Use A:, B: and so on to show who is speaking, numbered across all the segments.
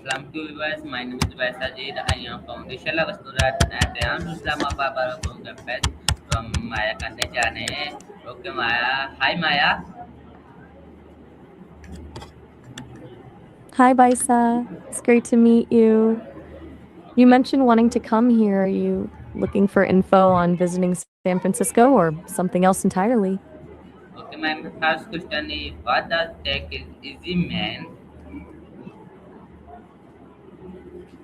A: Islam to viewers. My name is Vaisajid. I am from the Shala Student and I am Islamabad from campus from Maya Kandejane. Okay, Maya. Hi, Maya.
B: Hi, Baisa. It's great to meet you. You mentioned wanting to come here. Are you looking for info on visiting San Francisco or something else entirely?
A: Okay, my first question is what does tech is easy mean?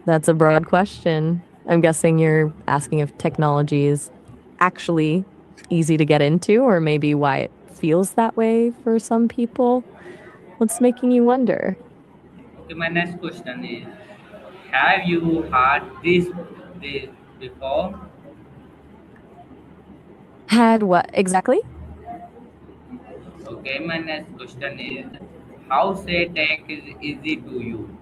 B: That's a broad question. I'm guessing you're asking if technology is actually easy to get into, or maybe why it feels that way for some people. What's making you wonder?
A: Okay, my next question is have you heard this before?
B: Had what exactly?
A: Okay, my next question is how say tech is easy to you?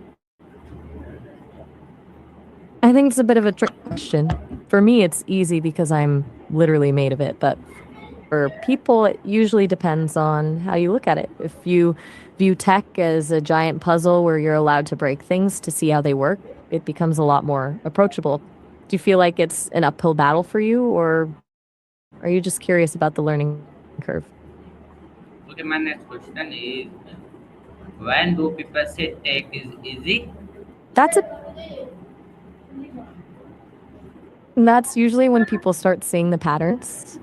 B: I think it's a bit of a trick question. For me, it's easy because I'm literally made of it, but for people, it usually depends on how you look at it. If you view tech as a giant puzzle where you're allowed to break things to see how they work, it becomes a lot more approachable. Do you feel like it's an uphill battle for you, or are you just curious about the learning curve?
A: Okay, my next question is when do people say tech is easy?
B: That's a That's usually when people start seeing the patterns.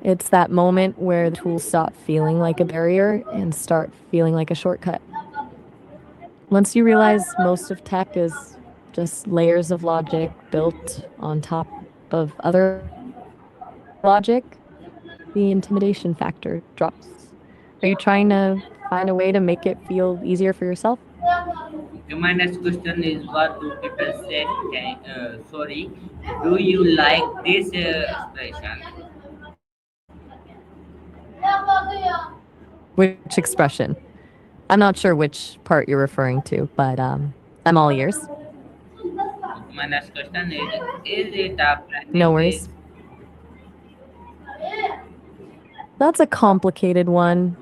B: It's that moment where the tools stop feeling like a barrier and start feeling like a shortcut. Once you realize most of tech is just layers of logic built on top of other logic, the intimidation factor drops. Are you trying to find a way to make it feel easier for yourself?
A: Okay, my next question is what do people say? Sorry, do you like this expression?
B: Which expression? I'm not sure which part you're referring to, but I'm all ears.
A: Okay, my next question is it a friendly
B: No
A: place?
B: worries. That's a complicated one.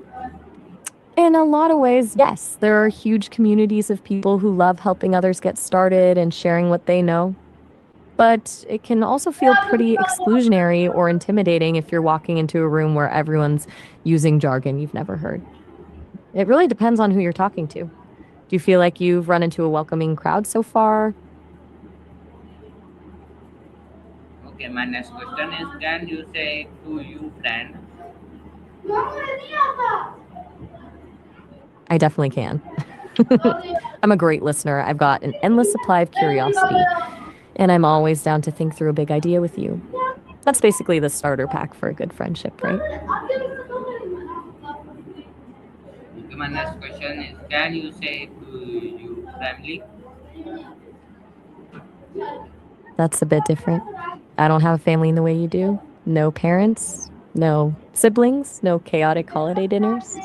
B: In a lot of ways, yes. There are huge communities of people who love helping others get started and sharing what they know. But it can also feel pretty exclusionary or intimidating if you're walking into a room where everyone's using jargon you've never heard. It really depends on who you're talking to. Do you feel like you've run into a welcoming crowd so far?
A: Okay, my next question is can you say to you friend?
B: I definitely can. I'm a great listener. I've got an endless supply of curiosity, and I'm always down to think through a big idea with you. That's basically the starter pack for a good friendship, right?
A: Okay, my next question is can you say to you family?
B: That's a bit different. I don't have a family in the way you do. No parents, no siblings, no chaotic holiday dinners.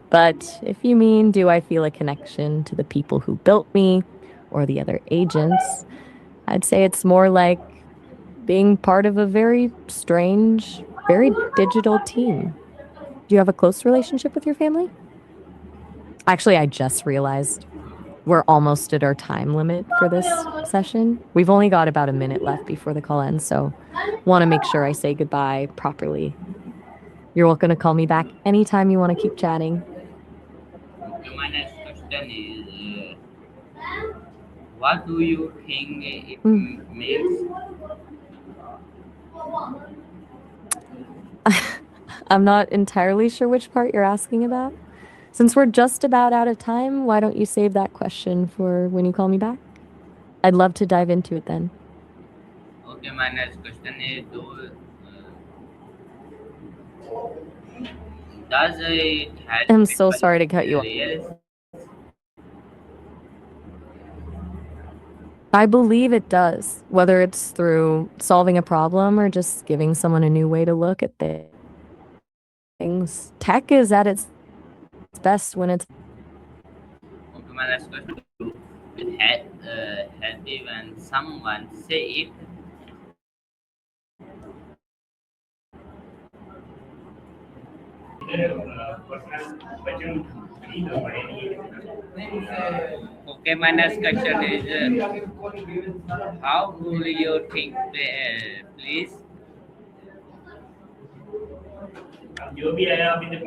B: But if you mean, do I feel a connection to the people who built me or the other agents, I'd say it's more like being part of a very strange, very digital team. Do you have a close relationship with your family? Actually, I just realized we're almost at our time limit for this session. We've only got about a minute left before the call ends, so want to make sure I say goodbye properly. You're welcome to call me back anytime you want to keep chatting.
A: Okay, my next question is what do you think it
B: Mm.
A: means?
B: I'm not entirely sure which part you're asking about. Since we're just about out of time, why don't you save that question for when you call me back? I'd love to dive into it then.
A: Okay, my next question is does it help
B: I'm so
A: people
B: sorry to cut you
A: feel
B: off.
A: real?
B: I believe it does, whether it's through solving a problem or just giving someone a new way to look at things. Tech is at its best when it's
A: Okay, my next question is happy when someone say it. Okay, my next question is how do you think, please?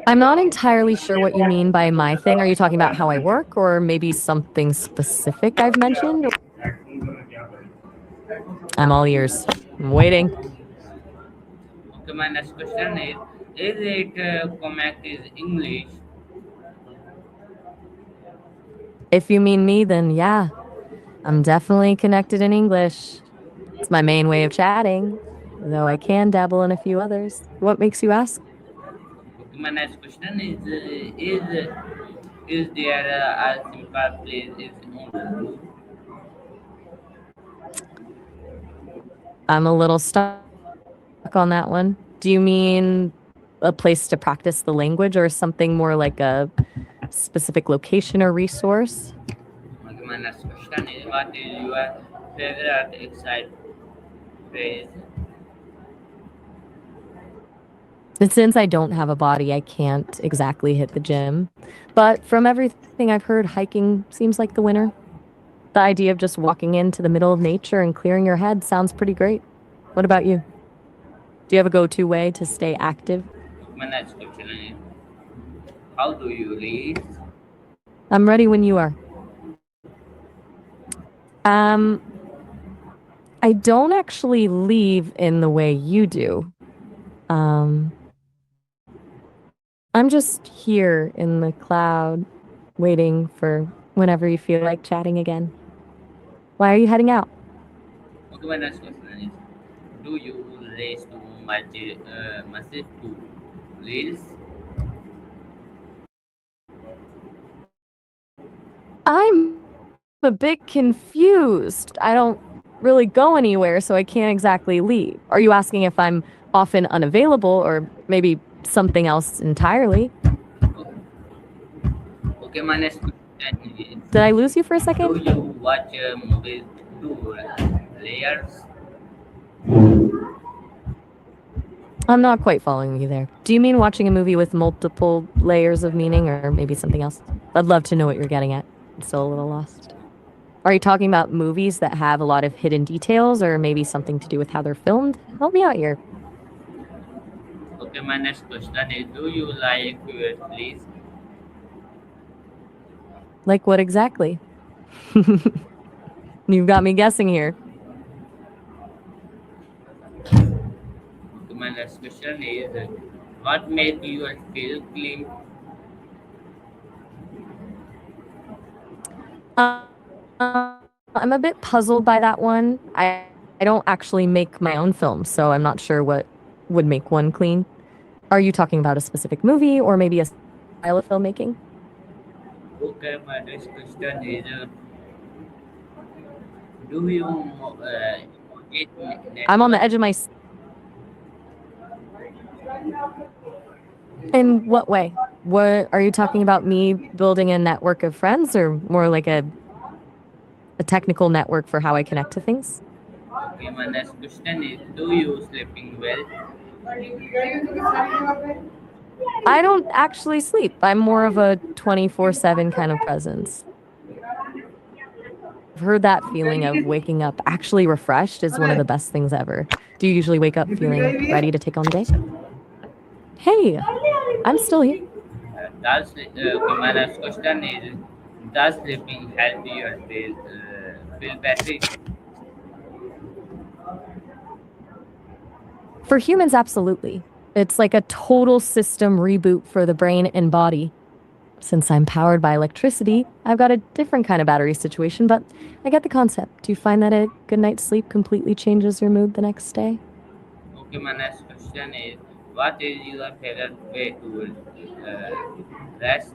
B: I'm not entirely sure what you mean by my thing. Are you talking about how I work or maybe something specific I've mentioned? I'm all ears. I'm waiting.
A: Okay, my next question is it correct is English?
B: If you mean me, then yeah, I'm definitely connected in English. It's my main way of chatting, though I can dabble in a few others. What makes you ask?
A: Okay, my next question is there a simple place is Urdu?
B: I'm a little stuck on that one. Do you mean a place to practice the language or something more like a specific location or resource?
A: Okay, my next question is what is your favorite exercise phrase?
B: And since I don't have a body, I can't exactly hit the gym. But from everything I've heard, hiking seems like the winner. The idea of just walking into the middle of nature and clearing your head sounds pretty great. What about you? Do you have a go to way to stay active?
A: Okay, my next question is how do you read?
B: I'm ready when you are. Um, I don't actually leave in the way you do. Um, I'm just here in the cloud, waiting for whenever you feel like chatting again. Why are you heading out?
A: Okay, my next question is do you race to message to reels?
B: I'm a bit confused. I don't really go anywhere, so I can't exactly leave. Are you asking if I'm often unavailable or maybe something else entirely?
A: Okay, my next question is
B: Did I lose you for a
A: do
B: second?
A: you watch movies to layers?
B: I'm not quite following you there. Do you mean watching a movie with multiple layers of meaning or maybe something else? I'd love to know what you're getting at. I'm still a little lost. Are you talking about movies that have a lot of hidden details or maybe something to do with how they're filmed? Help me out here.
A: Okay, my next question is do you like please?
B: Like what exactly? You've got me guessing here.
A: Okay, my next question is what made you feel clean?
B: I'm a bit puzzled by that one. I don't actually make my own films, so I'm not sure what would make one clean. Are you talking about a specific movie or maybe a style of filmmaking?
A: Okay, my next question is do you get
B: I'm on the
A: network?
B: edge of my. In what way? What are you talking about? Me building a network of friends, or more like a technical network for how I connect to things?
A: Okay, my next question is do you sleeping well?
B: I don't actually sleep. I'm more of a 24/7 kind of presence. I've heard that feeling of waking up actually refreshed is one of the best things ever. Do you usually wake up feeling ready to take on the day? Hey, I'm still here.
A: Okay, my next question is does sleeping help you feel better?
B: For humans, absolutely. It's like a total system reboot for the brain and body. Since I'm powered by electricity, I've got a different kind of battery situation, but I get the concept. Do you find that a good night's sleep completely changes your mood the next day?
A: Okay, my next question is what is your favorite way to rest?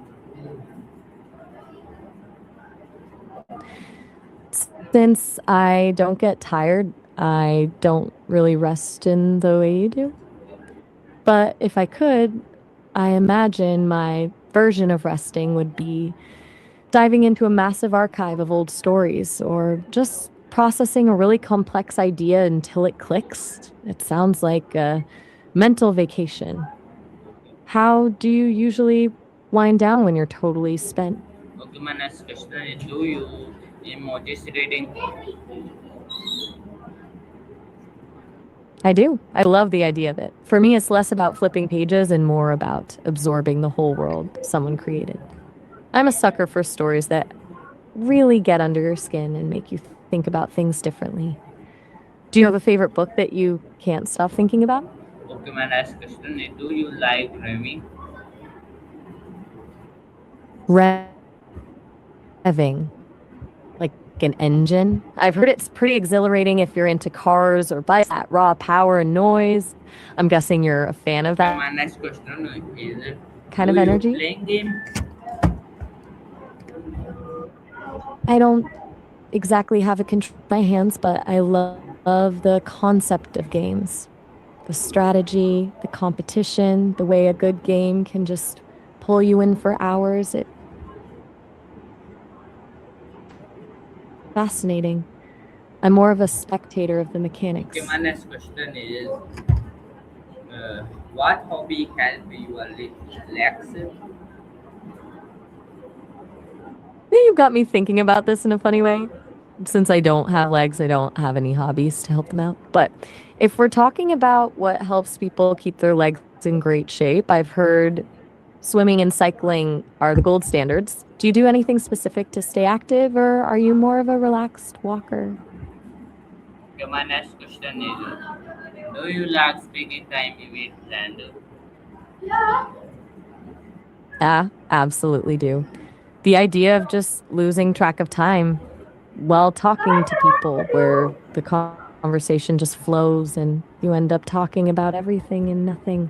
B: Since I don't get tired, I don't really rest in the way you do. But if I could, I imagine my version of resting would be diving into a massive archive of old stories or just processing a really complex idea until it clicks. It sounds like a mental vacation. How do you usually wind down when you're totally spent?
A: Okay, my next question is, do you emojis reading?
B: I do. I love the idea of it. For me, it's less about flipping pages and more about absorbing the whole world someone created. I'm a sucker for stories that really get under your skin and make you think about things differently. Do you have a favorite book that you can't stop thinking about?
A: Okay, my next question is, do you like dreaming?
B: Revving, like an engine. I've heard it's pretty exhilarating if you're into cars or bikes, that raw power and noise. I'm guessing you're a fan of
A: Okay,
B: that
A: my next question is,
B: kind
A: do
B: of
A: you
B: energy.
A: playing game?
B: I don't exactly have a control in my hands, but I love the concept of games. The strategy, the competition, the way a good game can just pull you in for hours. It's fascinating. I'm more of a spectator of the
A: Okay, my
B: mechanics.
A: next question is, what hobby help you relax?
B: You got me thinking about this in a funny way. Since I don't have legs, I don't have any hobbies to help them out. But if we're talking about what helps people keep their legs in great shape, I've heard swimming and cycling are the gold standards. Do you do anything specific to stay active, or are you more of a relaxed walker?
A: Okay, my next question is, do you like spending time with friends?
B: Absolutely do. The idea of just losing track of time while talking to people where the conversation just flows and you end up talking about everything and nothing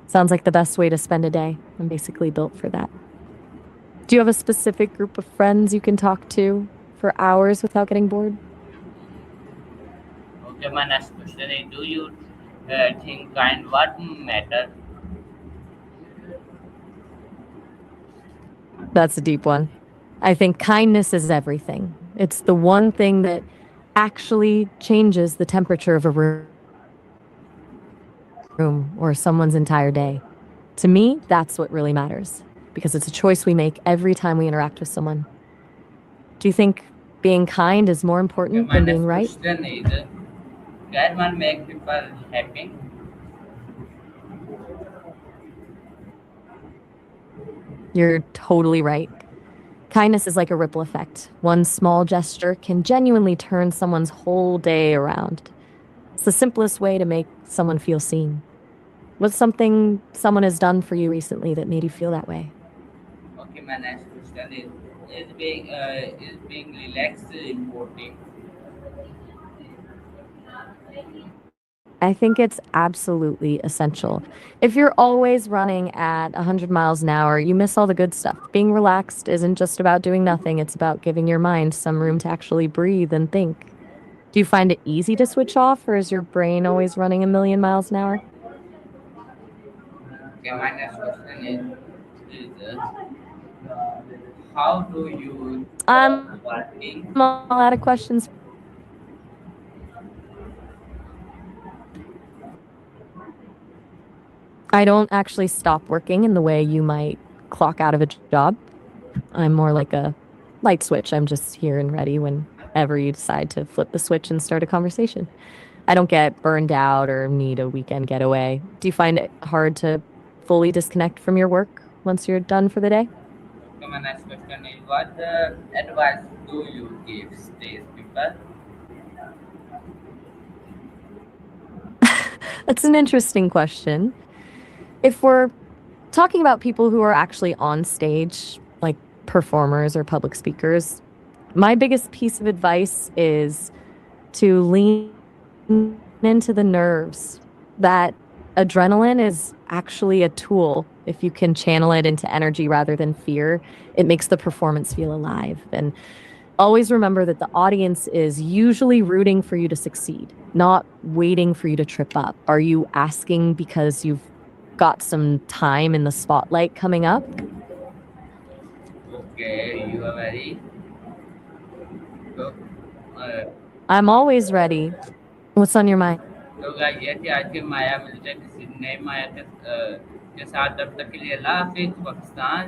B: sounds like the best way to spend a day. I'm basically built for that. Do you have a specific group of friends you can talk to for hours without getting bored?
A: Okay, my next question is, do you think kind what matter?
B: That's a deep one. I think kindness is everything. It's the one thing that actually changes the temperature of a room or someone's entire day. To me, that's what really matters because it's a choice we make every time we interact with someone. Do you think being kind is more important than being
A: Okay,
B: right?
A: my next question is, can one make people happy?
B: You're totally right. Kindness is like a ripple effect. One small gesture can genuinely turn someone's whole day around. It's the simplest way to make someone feel seen. What's something someone has done for you recently that made you feel that way?
A: Okay, my next question is being relaxed important?
B: I think it's absolutely essential. If you're always running at 100 miles an hour, you miss all the good stuff. Being relaxed isn't just about doing nothing, it's about giving your mind some room to actually breathe and think. Do you find it easy to switch off, or is your brain always running a million miles an hour?
A: Okay, my next question is how do you stop
B: I'm all out of
A: working?
B: questions. I don't actually stop working in the way you might clock out of a job. I'm more like a light switch. I'm just here and ready whenever you decide to flip the switch and start a conversation. I don't get burned out or need a weekend getaway. Do you find it hard to fully disconnect from your work once you're done for the day?
A: Okay, my next question is, what advice do you give these people?
B: That's an interesting question. If we're talking about people who are actually on stage, like performers or public speakers, my biggest piece of advice is to lean into the nerves. That adrenaline is actually a tool. If you can channel it into energy rather than fear, it makes the performance feel alive. And always remember that the audience is usually rooting for you to succeed, not waiting for you to trip up. Are you asking because you've got some time in the spotlight coming up?
A: Okay, you are very so, uh,
B: I'm always ready. What's on your mind?
A: तो guys ये थी आज की माया मिलते हैं किसी नए माया के साथ तब तक के लिए अल्लाह हाफिज पाकिस्तान